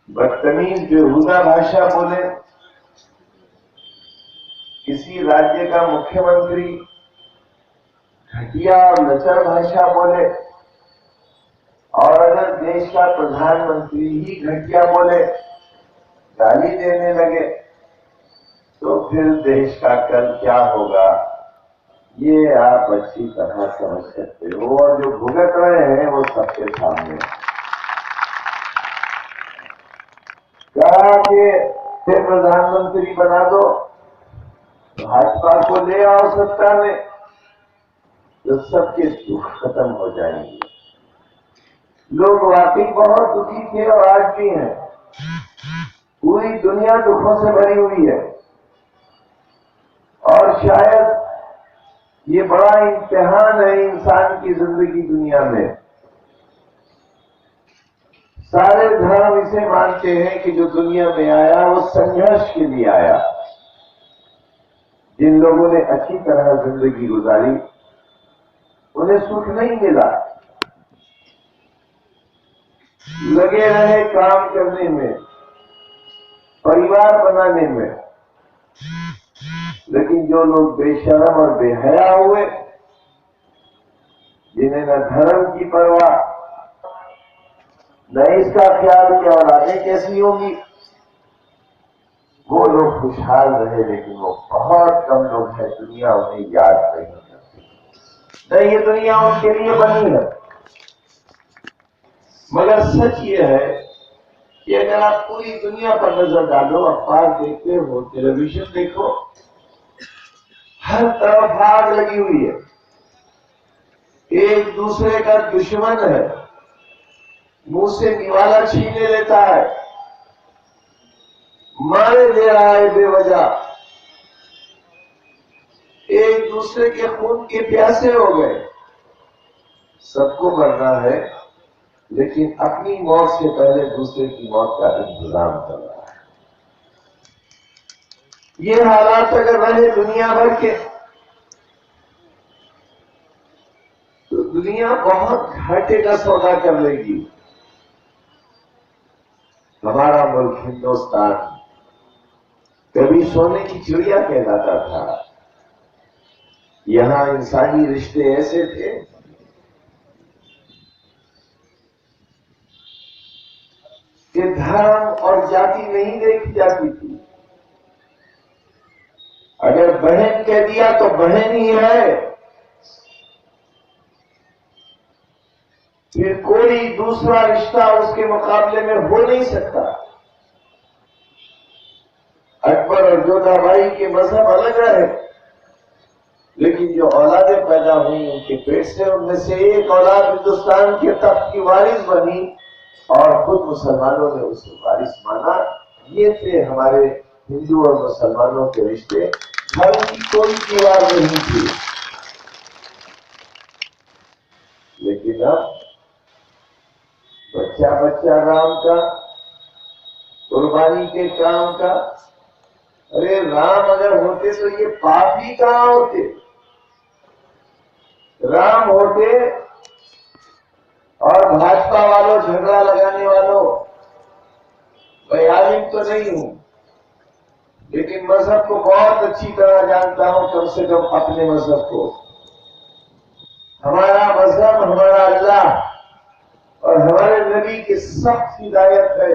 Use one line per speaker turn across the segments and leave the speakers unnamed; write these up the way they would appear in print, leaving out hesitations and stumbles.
बदतमीज बेहुदा भाषा बोले, किसी राज्य का मुख्यमंत्री घटिया और लचर भाषा बोले, और अगर देश का प्रधानमंत्री ही घटिया बोले, गाली देने लगे, तो फिर देश का कल क्या होगा ये आप अच्छी तरह समझ सकते हो। और जो भुगत रहे हैं वो सबके सामने। कहा कि फिर प्रधानमंत्री बना दो, भाजपा को ले आओ सत्ता में, तो सबके दुख खत्म हो जाएंगे। लोग वाकई बहुत दुखी थे और आज भी हैं। पूरी दुनिया दुखों से भरी हुई है और शायद ये बड़ा इम्तिहान है इंसान की जिंदगी दुनिया में। सारे धर्म इसे मानते हैं कि जो दुनिया में आया वो संघर्ष के लिए आया। जिन लोगों ने अच्छी तरह जिंदगी गुजारी उन्हें सुख नहीं मिला, लगे रहे काम करने में, परिवार बनाने में। लेकिन जो लोग बेशर्म और बेहया हुए, जिन्हें न धर्म की परवाह न इसका ख्याल कि औलादें कैसी होंगी, वो लोग खुशहाल रहे। लेकिन वो बहुत कम लोग हैं, दुनिया उन्हें याद नहीं करती। नहीं, ये दुनिया उनके लिए बनी है। मगर सच ये है कि अगर आप पूरी दुनिया पर नजर डालो, अखबार देखते हो, टेलीविजन देखो, हर तरफ आग लगी हुई है, एक दूसरे का दुश्मन है, मुंह से निवाला छीने लेता है, मारे दे रहा है बेवजह, एक दूसरे के खून के प्यासे हो गए। सबको मरना है, लेकिन अपनी मौत से पहले दूसरे की मौत का इंतजाम कर रहा है। ये हालात अगर रहे दुनिया भर के, तो दुनिया बहुत घाटे का सौदा कर लेगी। हमारा मुल्क हिंदुस्तान कभी सोने की चिड़िया कहलाता था। यहां इंसानी रिश्ते ऐसे थे कि धर्म और जाति नहीं देखी जाती थी। अगर बहन कह दिया तो बहन ही है, फिर कोई दूसरा रिश्ता उसके मुकाबले में हो नहीं सकता। अकबर और जोधाबाई के मजहब अलग रहे, लेकिन जो औलादें पैदा हुई उनके पेट से, उनमें से एक औलाद हिंदुस्तान के तख्त की वारिस बनी और खुद मुसलमानों ने उसे वारिस माना। ये थे हमारे हिंदू और मुसलमानों के रिश्ते। धर्म की कोई दीवार नहीं थी। लेकिन अब बच्चा बच्चा राम का, कुर्बानी के काम का। अरे राम अगर होते तो ये पाप ही कहां होते। राम होते और भाजपा वालों, झगड़ा लगाने वालों, मैं आलिम तो नहीं हूं, लेकिन मजहब को बहुत अच्छी तरह जानता हूं, कम से कम अपने मजहब को। हमारा मजहब, हमारा अल्लाह और हमारे नबी की सख्त हिदायत है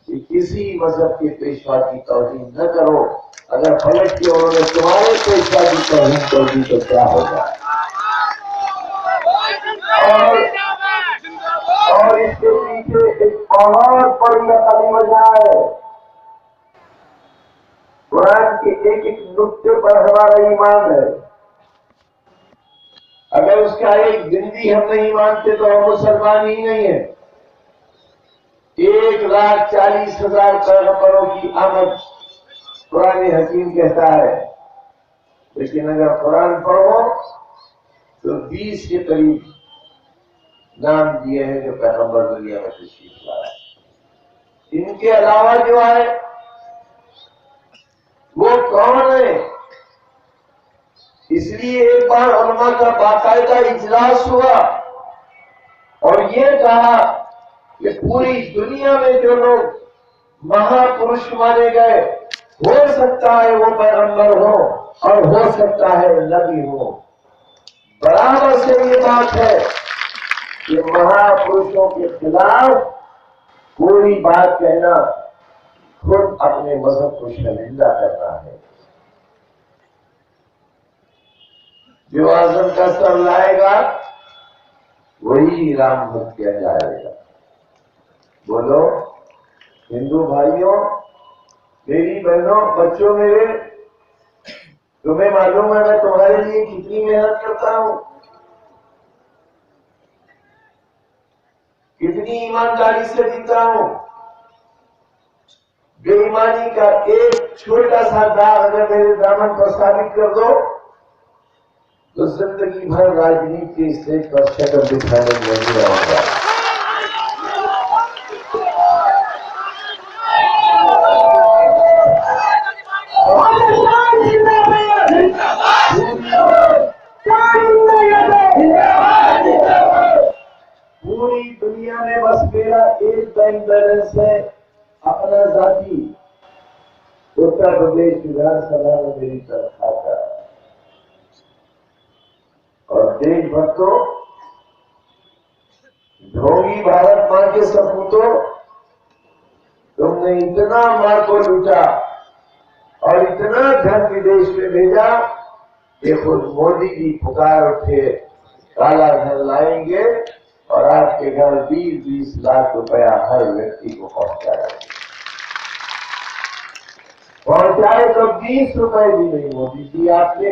कि किसी मजहब के पेशवा की तौहीन न करो। अगर पलट के उन्होंने तुम्हारे पेशवा की तौहीन कर दी तो क्या होगा। और इसके पीछे एक बहुत बड़ी अकली वजह है। कुरान के एक एक नुक्ते पर हमारा ईमान है। अगर उसका एक बिंदी हम नहीं मानते तो हम मुसलमान ही नहीं है। 1,40,000 पैगंबरों की आमद कुरान हकीम कहता है, लेकिन अगर कुरान पढ़ो तो 20 के करीब नाम दिए हैं जो पैगंबर दुनिया में तशरीफ लाए। इनके अलावा जो है वो कौन है। इसलिए एक बार उलमा का बाकायदा इजलास हुआ और ये कहा कि पूरी दुनिया में जो लोग महापुरुष माने गए, हो सकता है वो पैगंबर हो और हो सकता है नबी हो। बराबर से ये बात है कि महापुरुषों के खिलाफ कोई बात कहना खुद अपने मजहब को शर्मिंदा करना है। जो आजम का सर लाएगा वही राम भक्त किया जाएगा। बोलो हिंदू भाइयों, मेरी बहनों, बच्चों मेरे, तुम्हें मालूम है मैं तुम्हारे लिए कितनी मेहनत करता हूं, कितनी ईमानदारी से जीता हूं। बेईमानी का एक छोटा सा दाग अगर मेरे दामन पर साबित कर दो तो जिंदगी भर राजनीति के स्टेज पर शक्ल दिखाने में नहीं आऊंगा। पूरी दुनिया में बस मेरा एक बैंक बैलेंस है अपना जाति, उत्तर प्रदेश विधानसभा में मेरी तनख्वाह का। और देशभक्तों, ढोंगी भारत मां के सपूतों, तुमने इतना मां को लूटा और इतना धन विदेश में भेजा कि खुद मोदी जी पुकार उठे काला धन लाएंगे और आपके घर 20-20 लाख रुपया हर व्यक्ति को पहुंचाए तो 20 रुपए भी नहीं मोदी जी आपने,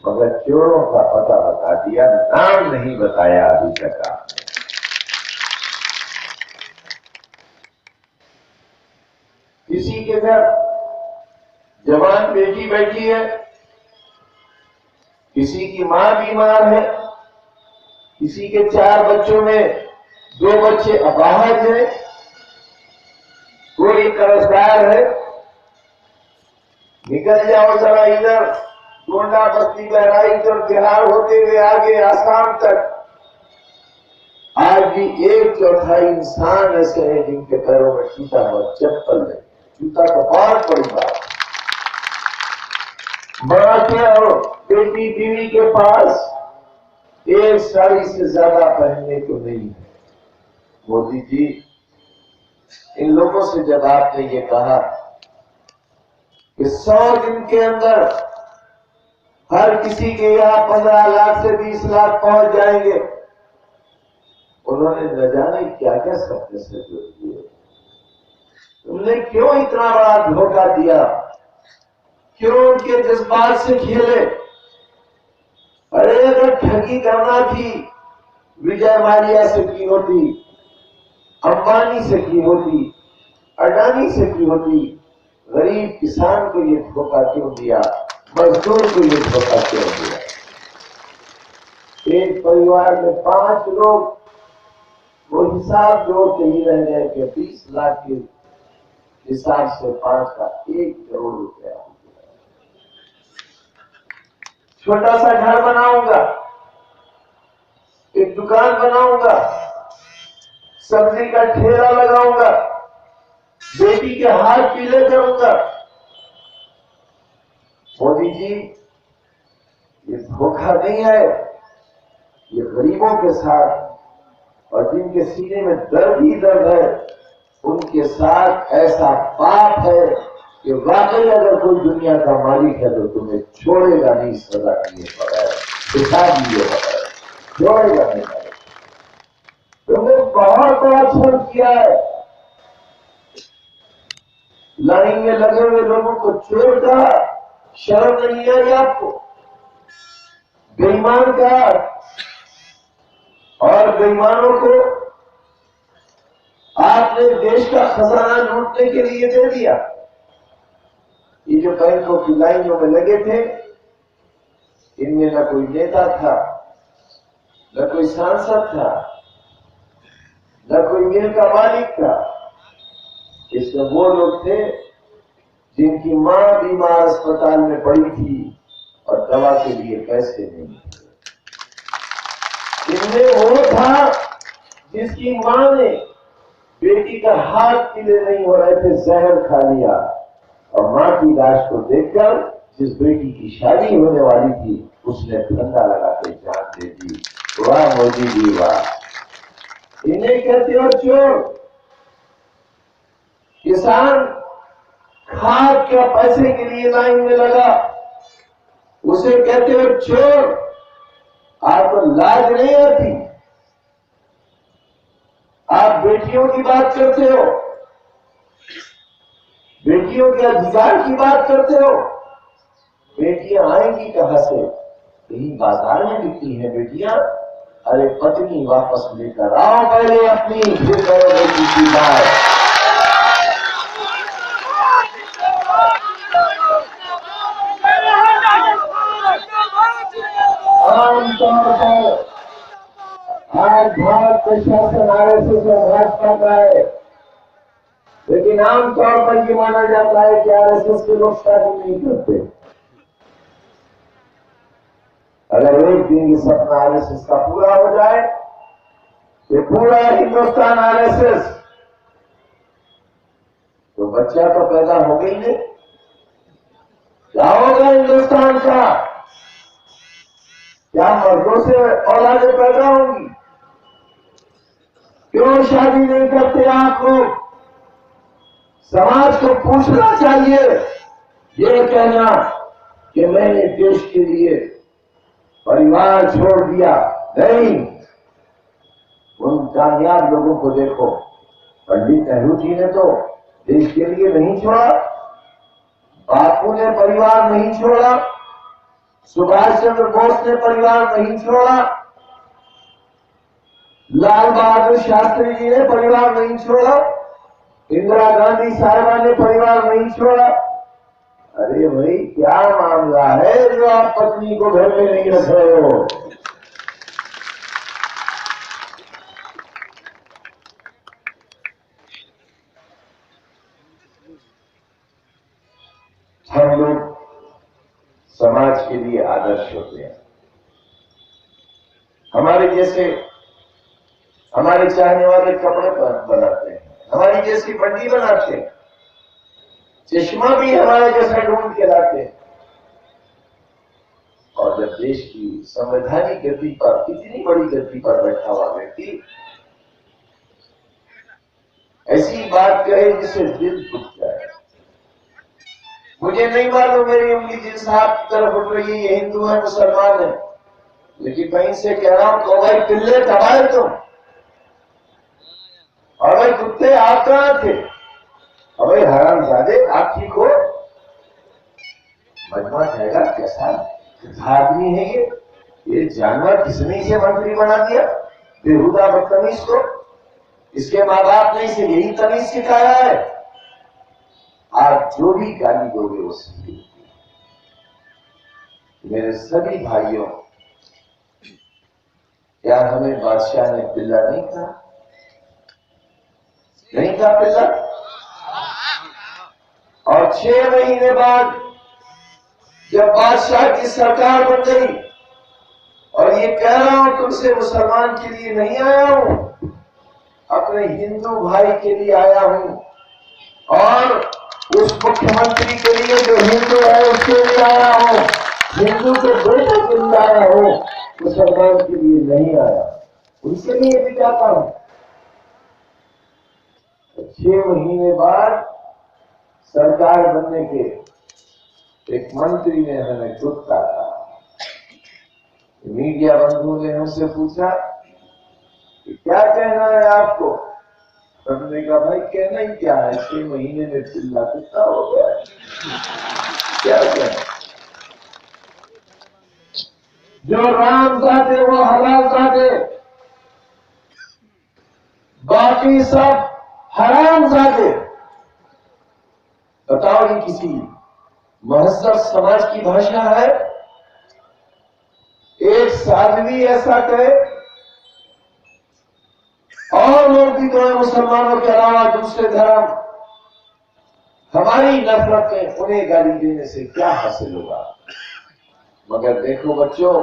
मगर चोरों का पता बता दिया, नाम नहीं बताया अभी तक आपने। किसी के घर जवान बेटी बैठी है, किसी की मां बीमार है, किसी के 4 बच्चों में 2 बच्चे अपाहज हैं, कोई कर्जदार है। निकल जाओ जरा इधर गोंडा बस्ती बहराइच और बिहार होते हुए आगे आसाम तक, आज भी 1/4 इंसान ऐसे हैं जिनके पैरों में जूता हुआ चप्पल नहीं। जूता तो बहुत बड़ी बात। मां के और बेटी बीवी के पास एक साड़ी से ज्यादा पहनने को नहीं है। मोदी जी, इन लोगों से जब आपने ये कहा कि 100 दिन के अंदर हर किसी के यहाँ 15 लाख से 20 लाख पहुंच जाएंगे, उन्होंने न जाने क्या क्या शब्द से जोड़ दिए। तुमने क्यों इतना बड़ा धोखा दिया, क्यों उनके जज्बात से खेले? अरे अगर ठगी करना थी विजय माल्या से की होती, अंबानी से की होती, अडानी से की होती, गरीब किसान को ये धोखा क्यों दिया, मजदूर को ये धोखा क्यों दिया? एक परिवार में 5 लोग वो हिसाब जोड़ते ही रह गए कि 20 लाख के हिसाब से 5 का 1 करोड़ रुपया। छोटा सा घर बनाऊंगा, एक दुकान बनाऊंगा, सब्जी का ठेला लगाऊंगा, बेटी के हाथ पीले करूंगा। मोदी जी, ये धोखा नहीं है, ये गरीबों के साथ और जिनके सीने में दर्द ही दर्द है उनके साथ ऐसा पाप है कि वाकई अगर कोई दुनिया का मालिक है तो तुम्हें छोड़ेगा नहीं सजा किए बगैर, हिसाब लिए बगैर छोड़ेगा नहीं। तुमने बहुत बड़ा छल किया है, लाइन में लगे हुए लोगों को चोर कहा, शर्म नहीं आई आपको? बेईमान कहा और बेईमानों को आपने देश का खजाना लूटने के लिए दे दिया। ये जो बैंकों की लाइनों में लगे थे, इनमें न कोई नेता था, न कोई सांसद था, न कोई मिल का मालिक था। इसमें वो लोग थे जिनकी मां बीमार अस्पताल में पड़ी थी और दवा के लिए पैसे नहीं थे। इनमें वो था जिसकी मां ने बेटी का हाथ पीले नहीं हो रहे थे जहर खा लिया, और मां की लाश को देखकर जिस बेटी की शादी होने वाली थी उसने फंदा लगा के जान दे दी। वाह मोदी जी वाह। इन्हें कहते हो चोर। किसान खाद के पैसे के लिए लाइन में लगा, उसे कहते हो चोर। आपको लाज नहीं आती? आप बेटियों की बात करते हो, बेटियों के अधिकार की बात करते हो। बेटियां आएंगी कहां से? यही बाजार में बिकती हैं बेटियां। अरे पत्नी वापस लेकर आओ पहले अपनी, फिर करो बेटी की बात। आमतौर पर आज भारत प्रशासन आरएसएस और भाजपा का है, लेकिन आमतौर पर यह माना जाता है कि आरएसएस के लोग शादी नहीं करते। अगर एक दिन ये सपना आरएसएस का पूरा हो जाए तो पूरा हिंदुस्तान आरएसएस, तो बच्चा तो पैदा हो गई नहीं। क्या होगा हिंदुस्तान का? क्या मर्दों से औलादें पैदा होंगी? क्यों शादी नहीं करते आप लोग? समाज को पूछना चाहिए। ये कहना कि मैंने देश के लिए परिवार छोड़ दिया, नहीं। उन कामयाब लोगों को देखो। पंडित नेहरू जी ने तो देश के लिए नहीं छोड़ा, बापू ने परिवार नहीं छोड़ा, सुभाष चंद्र बोस ने परिवार नहीं छोड़ा, लाल बहादुर शास्त्री जी ने परिवार नहीं छोड़ा, इंदिरा गांधी साहिबा ने परिवार नहीं छोड़ा। अरे भाई क्या मामला है जो आप पत्नी को घर में नहीं रख रहे हो? हम लोग समाज के लिए आदर्श होते हैं। हमारे जैसे हमारे चाहने वाले कपड़े बनाते हैं, हमारी जैसी बंडी बनाते हैं, चश्मा भी हमारे जैसा ढूंढ के लाते हैं। और जब देश की संवैधानिक गद्दी पर, इतनी बड़ी गद्दी पर बैठा हुआ व्यक्ति ऐसी बात कहे जिससे दिल टूट जाए। मुझे नहीं मालूम मेरी उंगली जिस हाथ की तरफ उठ रही है ये हिंदू है मुसलमान है, लेकिन मैं इनसे कह रहा हूं तो भाई पिल्ले कबाए तुम, और भाई कुत्ते आप कहां थे? और भाई हरामजादे आप ठीक हो? मजमा जाएगा कैसा आदमी है ये जानवर किसने इसे मंत्री बना दिया? बेहुदा बदतमीज को। इसके माँ बाप ने इसे यही तमीज सिखाया है। आप जो भी गाली दोगे वो सही। मेरे सभी भाइयों, क्या हमें बादशाह ने पिल्ला नहीं कहा? नहीं कहा पिल्ला? और 6 महीने बाद जब बादशाह की सरकार बन गई, और ये कह रहा हूं तुमसे मुसलमान के लिए नहीं आया हूं, अपने हिंदू भाई के लिए आया हूं, और उस मुख्यमंत्री के लिए जो हिंदू है उसके लिए आया हूं, हिंदू के बेटे के लिए आया हूं, मुसलमान के लिए नहीं आया, उनके लिए भी जाता हूं। 6 महीने बाद सरकार बनने के एक मंत्री ने हमें खुद कहा, मीडिया बंधुओं ने हमसे पूछा कि क्या कहना है आपको? हमने कहा भाई कहना ही क्या है, 6 महीने में पिल्ला कितना हो गया है, क्या कहना? जो राम चाहते वो हलाल चाहते, बाकी सब हराम चाहते। बताओ ये किसी महज़ब समाज की भाषा है? एक साध्वी ऐसा कहे, और लोग भी तो है मुसलमानों के अलावा दूसरे धर्म, हमारी नफरतें उन्हें गाली देने से क्या हासिल होगा? मगर देखो बच्चों,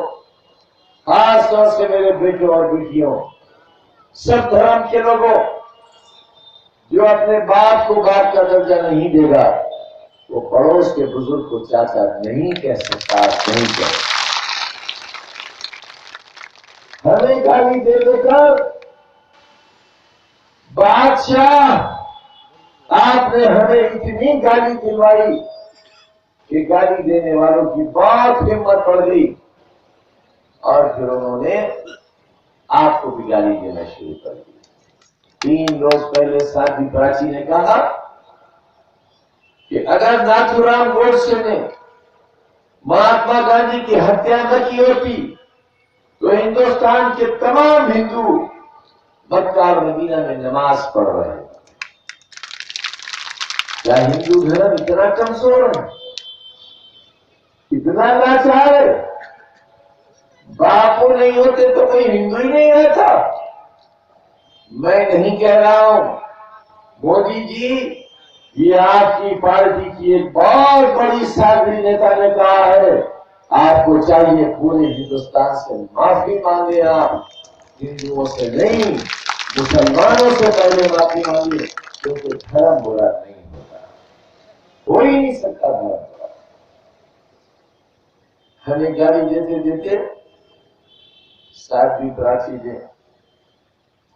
खास तौर से मेरे बेटों और बेटियों, सब धर्म के लोगों, जो अपने बाप को बाप का दर्जा नहीं देगा वो पड़ोस के बुजुर्ग को चाचा नहीं कह सकता, नहीं कह। हमें गाली दे देकर बादशाह आपने हमें इतनी गाली दिलवाई कि गाली देने वालों की बहुत हिम्मत पड़ गई और फिर उन्होंने आपको भी गाली देना शुरू कर दी। 3 रोज पहले साध्वी प्राची ने कहा कि अगर नाथूराम गोडसे ने महात्मा गांधी की हत्या न की होती तो हिंदुस्तान के तमाम हिंदू मक्का और मदीना में नमाज पढ़ रहे हैं। क्या हिंदू धर्म इतना कमजोर है, इतना लाचार है? बापू नहीं होते तो कोई हिंदू ही नहीं रहता। मैं नहीं कह रहा हूं, मोदी जी, ये आपकी पार्टी की एक बहुत बड़ी साध्वी नेता ने कहा है, आपको चाहिए पूरे हिंदुस्तान से माफी मांगे। आप हिंदुओं से नहीं, मुसलमानों से पहले माफी मांगे, क्योंकि धर्म बुरा नहीं होता, हो ही नहीं सकता धर्म बुरा। हमें गाली देते देते साध्वी प्राची ने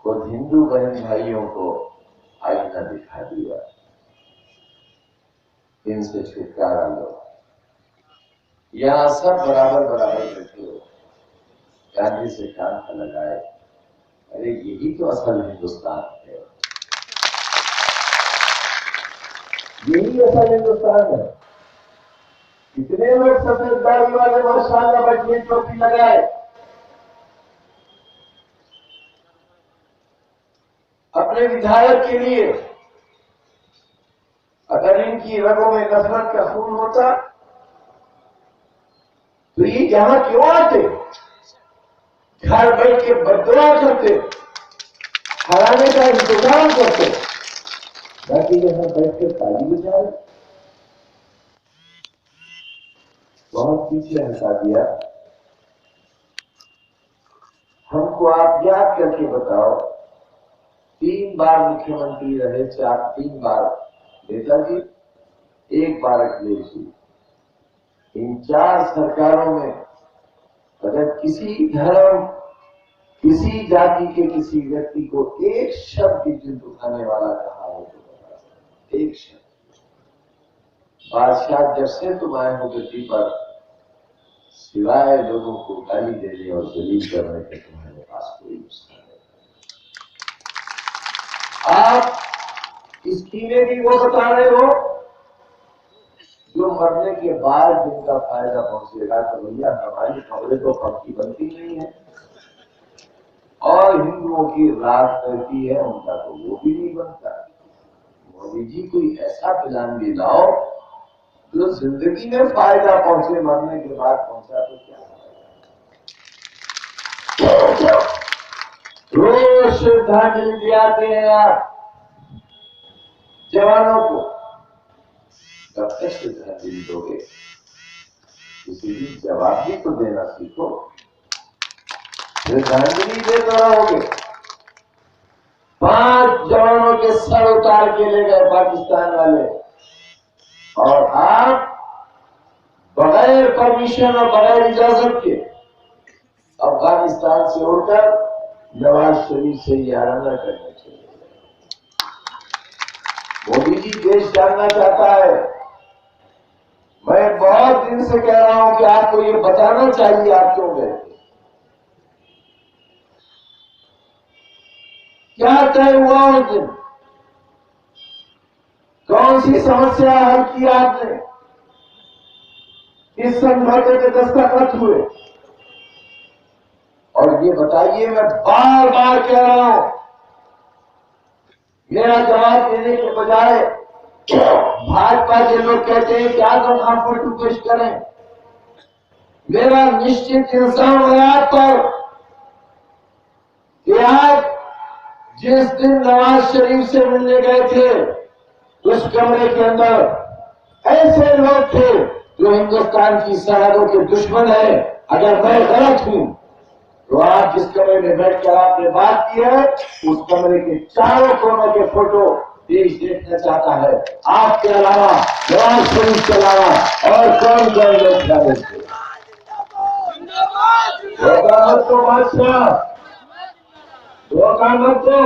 खुद हिंदू बहन भाइयों को आईना दिखा दिया, इनसे छुटकारा लो, यहां सब बराबर बराबर बैठे हो, गांधी से कान लगाए। अरे यही तो असल हिंदुस्तान है, यही असल हिंदुस्तान है। कितने लोग सफेद दाढ़ी वाले माशाअल्लाह बैठे टोपी लगाए, अपने विधायक के लिए। अगर इनकी रगों में नफरत का खून होता तो ये यहां क्यों आते? घर बैठ के बददुआ करते, हराने का इंतजाम करते, बाकी यहां बैठ के ताली बजाए। बहुत पीछे हटा दिया। हमको आप याद करके बताओ, 3 बार मुख्यमंत्री रहे, 3 बार नेताजी, 1 बार अखिलेश जी। इन 4 सरकारों में अगर किसी धर्म, किसी जाति के किसी व्यक्ति को एक शब्द की जिद उठाने वाला कहा हो तो बता, एक शब्द। बादशाह जब से तुम आए हो गद्दी पर, सिवाय लोगों को गाली देने और जलील करने के तुम्हारे पास कोई नुस्खा नहीं। आप इस कीड़े भी वो बता रहे हो जो मरने के बाद जिनका फायदा पहुंचेगा। तो भैया हमारी खबरें तो पक्की बनती नहीं है, और हिंदुओं की रात रहती है, उनका तो वो भी नहीं बनता। मोदी जी कोई ऐसा प्लान भी लाओ जो जिंदगी में फायदा पहुंचे, मरने के बाद पहुंचा तो क्या। रोज श्रद्धांजलि दिलाते हैं आप जवानों को, कब तक श्रद्धांजलि दोगे? किसी भी जवाब भी तो देना सीखो। श्रद्धांजलि दे तो रहोगे। 5 जवानों के सर उतार के ले गए पाकिस्तान वाले, और आप बगैर परमिशन और बगैर इजाजत के अफगानिस्तान से उड़कर नवाज शरीफ से याराना करने चाहिए। मोदी जी देश जानना चाहता है। मैं बहुत दिन से कह रहा हूं कि आपको ये बताना चाहिए आप क्यों गए, क्या तय हुआ उस दिन, कौन सी समस्या हल की आपने, इस समझौते के दस्तखत हुए। और ये बताइए, मैं बार बार कह रहा हूं, मेरा जवाब देने के बजाय भाजपा के लोग कहते हैं क्या तो हम फोटो पेश करें। मेरा निश्चित इंसान है आप पर कि आप जिस दिन नवाज शरीफ से मिलने गए थे, उस कमरे के अंदर ऐसे लोग थे जो हिंदुस्तान की सरहदों के दुश्मन है। अगर मैं गलत हूं तो आप जिस कमरे में बैठकर आपने बात की है, उस कमरे के चारों कोनों के फोटो देश देखना चाहता है। आपके अलावा, नवाज शरीफ के अलावा और कौन कौन लोग थे? धोखा मत दो बादशाह, धोखा मत दो।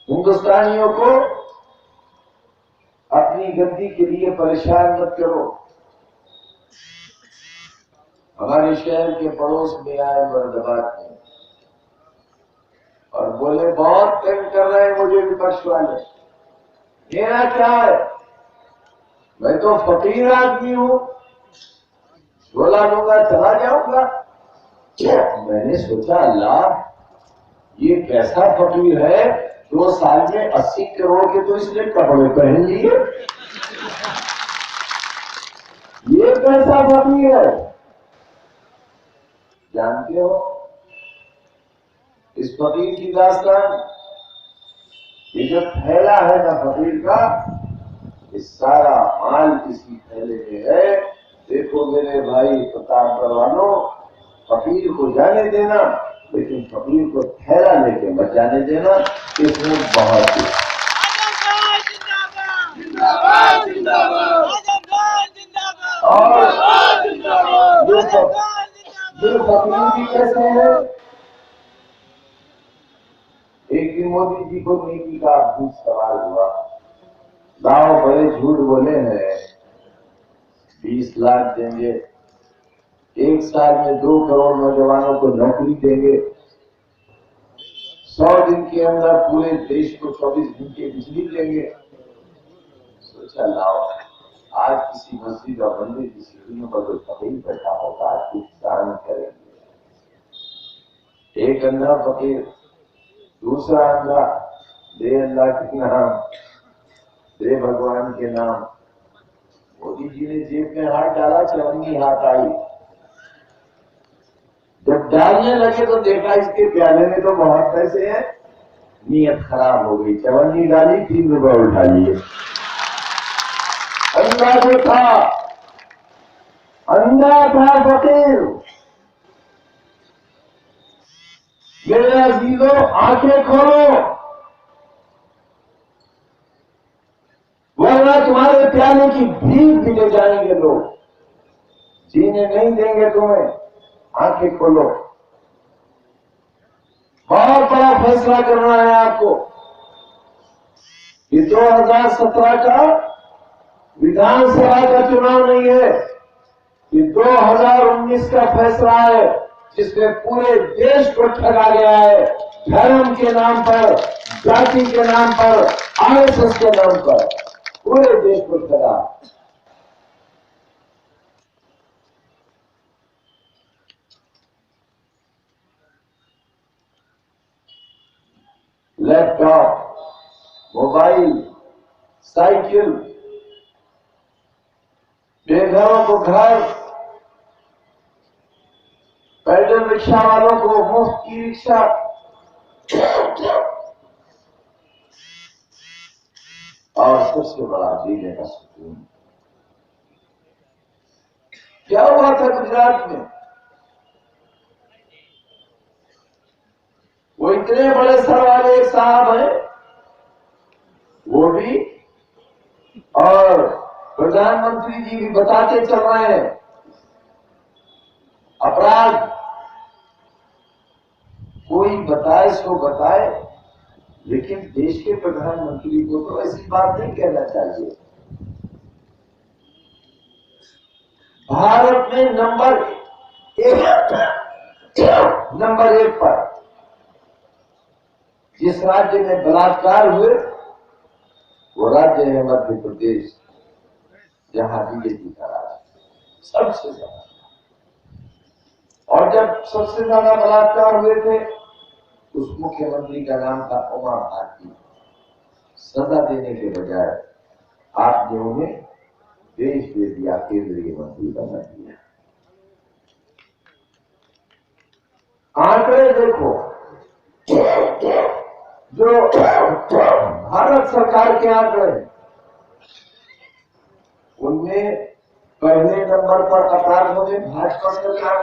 हिंदुस्तानियों को अपनी गद्दी के लिए परेशान मत करो। हमारे शहर के पड़ोस में आए मुरादाबाद में और बोले बहुत तंग कर रहे हैं मुझे विपक्ष वाले। मेरा क्या है, मैं तो फकीर आदमी हूं, झोला लूंगा चला जाऊंगा। मैंने सोचा अल्लाह, ये कैसा फकीर है, 2 साल में 80 करोड़ के तो इसने कपड़े पहन लिए। ये कैसा फकीर है? जानते हो इस फकीर की दास्तान? ये जो थैला है ना फकीर का, ये सारा माल इसी थैले में है। देखो मेरे भाई प्रतापगढ़ वालों, फकीर को जाने देना, लेकिन फकीर को थैला लेके मत जाने देना। इसमें बहुत और ये फकीर भी कैसे है? एक दिन मोदी जी को नेकी का अद्भुत सवाल हुआ। लाओ बड़े झूठ बोले हैं, 20 लाख देंगे, 1 साल में 2 करोड़ नौजवानों को नौकरी देंगे, 100 दिन के अंदर पूरे देश को 24 घंटे बिजली देंगे। सोचा लाओ, आज किसी मस्जिद और मंदिर की सीढ़ियों पर कोई फकीर बैठा होगा, कुछ दान करेंगे। एक अंधा फकीर, दूसरा अंधा, दे अल्लाह के नाम, दे भगवान के नाम। मोदी जी ने जेब में हाथ डाला, चवन्नी हाथ आई। जब डालने लगे तो देखा इसके प्याले में तो बहुत पैसे हैं। नीयत खराब हो गई, चवन्नी डाली, 3 रुपए उठा लिए। अंधा जो था, अंधा था फकीर। मेरे अजीजों, आंखें खोलो, वरना तुम्हारे प्याले की भीख भी ले जाएंगे लोग, जीने नहीं देंगे तुम्हें। आंखें खोलो, बहुत बड़ा फैसला करना है आपको। ये 2017 का विधानसभा का चुनाव नहीं है, ये 2019 का फैसला है, जिसमें पूरे देश को ठगा गया है। धर्म के नाम पर, जाति के नाम पर, आरएसएस के नाम पर पूरे देश को ठगा। लैपटॉप, मोबाइल, साइकिल, बेघरों को घर, पैदल रिक्शा वालों को मुफ्त की रिक्शा, और सबसे बड़ा जीने का सुकून। क्या हुआ था गुजरात में? वो इतने बड़े सर वाले एक साहब हैं, वो भी और प्रधानमंत्री जी भी बताते चल रहे हैं, अपराध कोई बताए सो बताए, लेकिन देश के प्रधानमंत्री को तो ऐसी बात नहीं कहना चाहिए। भारत में नंबर 1 पर जिस राज्य में बलात्कार हुए, वो राज्य है मध्य प्रदेश, जहां बीजेपी का राज सबसे ज्यादा। और जब सबसे ज्यादा बलात्कार हुए थे, उस मुख्यमंत्री का नाम था उमा भारती। सजा देने के बजाय आपने उन्हें देश दे दिया, केंद्रीय मंत्री बना दिया। आंकड़े देखो, जो भारत सरकार के आंकड़े, उनमें पहले नंबर पर अपराधों में भाजपा सरकार,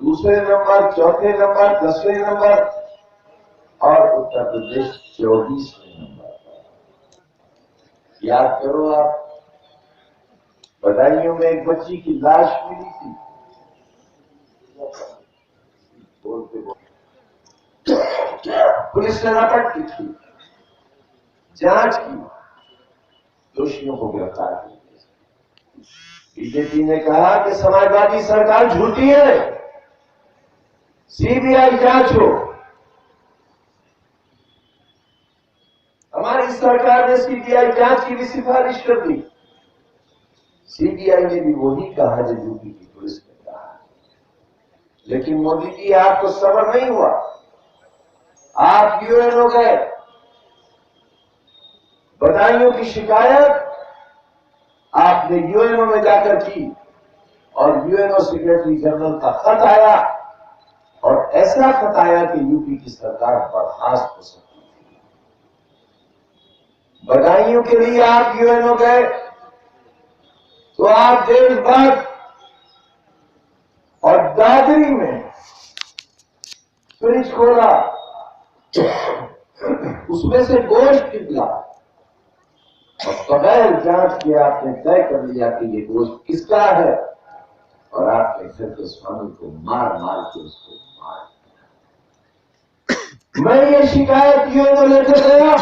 दूसरे नंबर, चौथे नंबर, 10वें नंबर और उत्तर प्रदेश 24वें नंबर पर। याद करो आप, बदायूं में एक बच्ची की लाश मिली थी, पुलिस ने रपट की, जांच की, दोषियों को गिरफ्तार किया। बीजेपी ने कहा कि समाजवादी सरकार झूठी है, सीबीआई जांच हो। हमारी सरकार ने सीबीआई जांच की भी सिफारिश कर दी। सीबीआई ने भी वही कहा जो यूपी की पुलिस ने कहा। लेकिन मोदी जी, आपको सब्र नहीं हुआ, आप यूएनओ गए, बदायूं की शिकायत आपने यूएनओ में जाकर की और यूएनओ सेक्रेटरी जनरल का खत आया और ऐसा खत आया कि यूपी की सरकार बर्खास्त हो सकती थी। बदायूं के लिए आप यूएनओ गए तो आप देशभर और दादरी में फ्रिज खोला, उसमें से गोश्त निकला और बगैर जांच के आपने तय कर लिया कि ये गोश्त किसका है और आपने घर के स्वामी को मार मार के उसको मार दिया। मैं ये शिकायत यूएनओ लेकर गया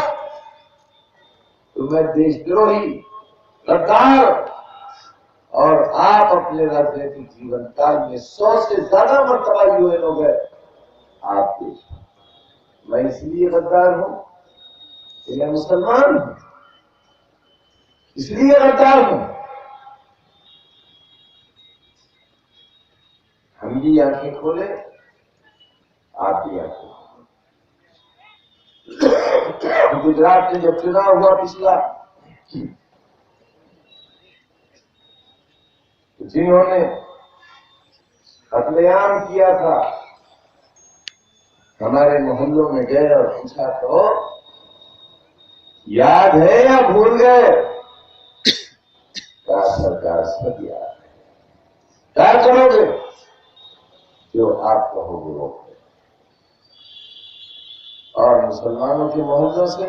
तो मैं देशद्रोही, गद्दार और आप अपने राजनीतिक जीवन काल में 100 से ज्यादा मर्तबा यूएनओ गए। आप देश, मैं इसलिए गद्दार हूं कि मैं मुसलमान हूं, इसलिए गद्दार हूं। हम भी आंखें खोले, आप भी आंखें खोले। गुजरात में जब चुनाव हुआ पिछला, जिन्होंने कत्लेआम किया था, हमारे मोहल्लों में गए और पूछा तो याद है या भूल गए? क्या सरकार सब याद है, क्या करोगे? जो आप कहोगे वो। और मुसलमानों के मोहल्लों से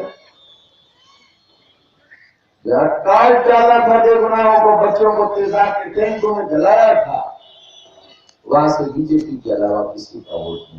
जहां काट डाला था बेगुनाहों को, बच्चों को तेजाब के टैंकों में जलाया था, वहां से बीजेपी के अलावा किसी का वोट नहीं।